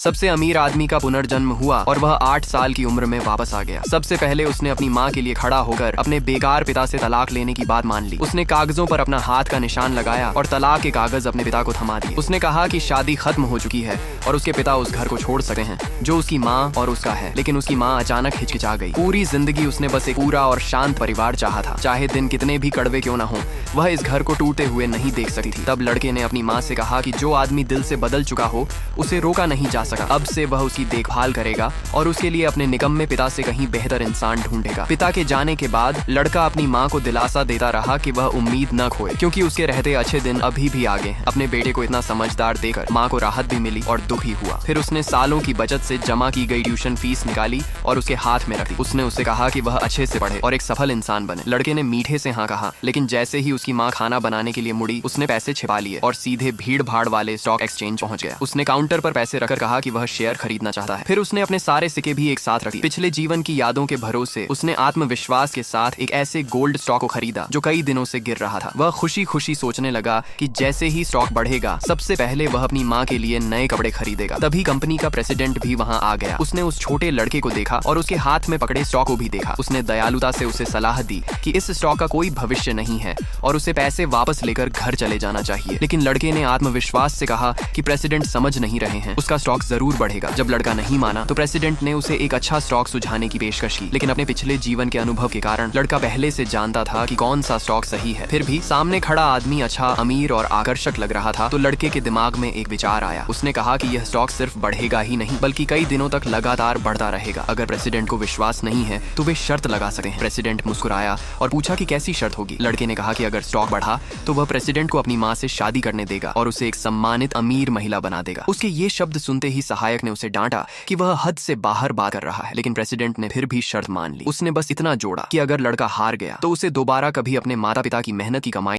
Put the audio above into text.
सबसे अमीर आदमी का पुनर्जन्म हुआ और वह 8 साल की उम्र में वापस आ गया। सबसे पहले उसने अपनी माँ के लिए खड़ा होकर अपने बेकार पिता से तलाक लेने की बात मान ली। उसने कागजों पर अपना हाथ का निशान लगाया और तलाक के कागज अपने पिता को थमा दिए। उसने कहा कि शादी खत्म हो चुकी है और उसके पिता उस घर को छोड़ सकते हैं जो उसकी माँ और उसका है। लेकिन उसकी माँ अचानक हिचकिचा गई। पूरी जिंदगी उसने बस एक पूरा और शांत परिवार चाहा था, चाहे दिन कितने भी कड़वे क्यों न हो। वह इस घर को टूटते हुए नहीं देख सकती थी। तब लड़के ने अपनी माँ से कहा कि जो आदमी दिल से बदल चुका हो उसे रोका नहीं जा सका। अब से वह उसकी देखभाल करेगा और उसके लिए अपने निकम्मे पिता से कहीं बेहतर इंसान ढूंढेगा। पिता के जाने के बाद लड़का अपनी माँ को दिलासा देता रहा कि वह उम्मीद न खोए, क्योंकि उसके रहते अच्छे दिन अभी भी आगे हैं। अपने बेटे को इतना समझदार देखकर माँ को राहत भी मिली और दुख ही हुआ। फिर उसने सालों की बचत से जमा की गई ट्यूशन फीस निकाली और उसके हाथ में रख दी। उसने उसे कहा कि वह अच्छे से पढ़े और एक सफल इंसान बने। लड़के ने मीठे से हाँ कहा, लेकिन जैसे ही उसकी माँ खाना बनाने के लिए मुड़ी, उसने पैसे छिपा लिए और सीधे भीड़ भाड़ वाले स्टॉक एक्सचेंज पहुंच गया। उसने काउंटर पर पैसे रखकर कहा कि वह शेयर खरीदना चाहता है। फिर उसने अपने सारे सिक्के भी एक साथ रख दिए। पिछले जीवन की यादों के भरोसे उसने आत्मविश्वास के साथ एक ऐसे गोल्ड स्टॉक को खरीदा जो कई दिनों से गिर रहा था। वह खुशी खुशी सोचने लगा कि जैसे ही स्टॉक बढ़ेगा सबसे पहले वह अपनी माँ के लिए नए कपड़े खरीदेगा। तभी कंपनी का प्रेसिडेंट भी वहाँ आ गया। उसने उस छोटे लड़के को देखा और उसके हाथ में पकड़े स्टॉक को भी देखा। उसने दयालुता से उसे सलाह दी कि इस स्टॉक का कोई भविष्य नहीं है और उसे पैसे वापस लेकर घर चले जाना चाहिए। लेकिन लड़के ने आत्मविश्वास से कहा कि प्रेसिडेंट समझ नहीं रहे हैं, उसका स्टॉक जरूर बढ़ेगा। जब लड़का नहीं माना तो प्रेसिडेंट ने उसे एक अच्छा स्टॉक सुझाने की पेशकश की। लेकिन अपने पिछले जीवन के अनुभव के कारण लड़का पहले से जानता था कि कौन सा स्टॉक सही है। फिर भी सामने खड़ा आदमी अच्छा, अमीर और आकर्षक लग रहा था तो लड़के के दिमाग में एक विचार आया। उसने कहा कि यह स्टॉक सिर्फ बढ़ेगा ही नहीं बल्कि कई दिनों तक लगातार बढ़ता रहेगा। अगर प्रेसिडेंट को विश्वास नहीं है तो वे शर्त लगा सकते हैं। प्रेसिडेंट मुस्कुराया और पूछा कि कैसी शर्त होगी। लड़के ने कहा कि अगर स्टॉक बढ़ा तो वह प्रेसिडेंट को अपनी माँ से शादी करने देगा और उसे एक सम्मानित अमीर महिला बना देगा। उसके ये शब्द सुनते ही सहायक ने उसे डांटा कि वह हद से बाहर बात कर रहा है। लेकिन प्रेसिडेंट ने फिर भी शर्त मान ली। उसने बस इतना जोड़ा कि अगर लड़का हार गया तो उसे दोबारा कभी अपने माता पिता की मेहनत की कमाई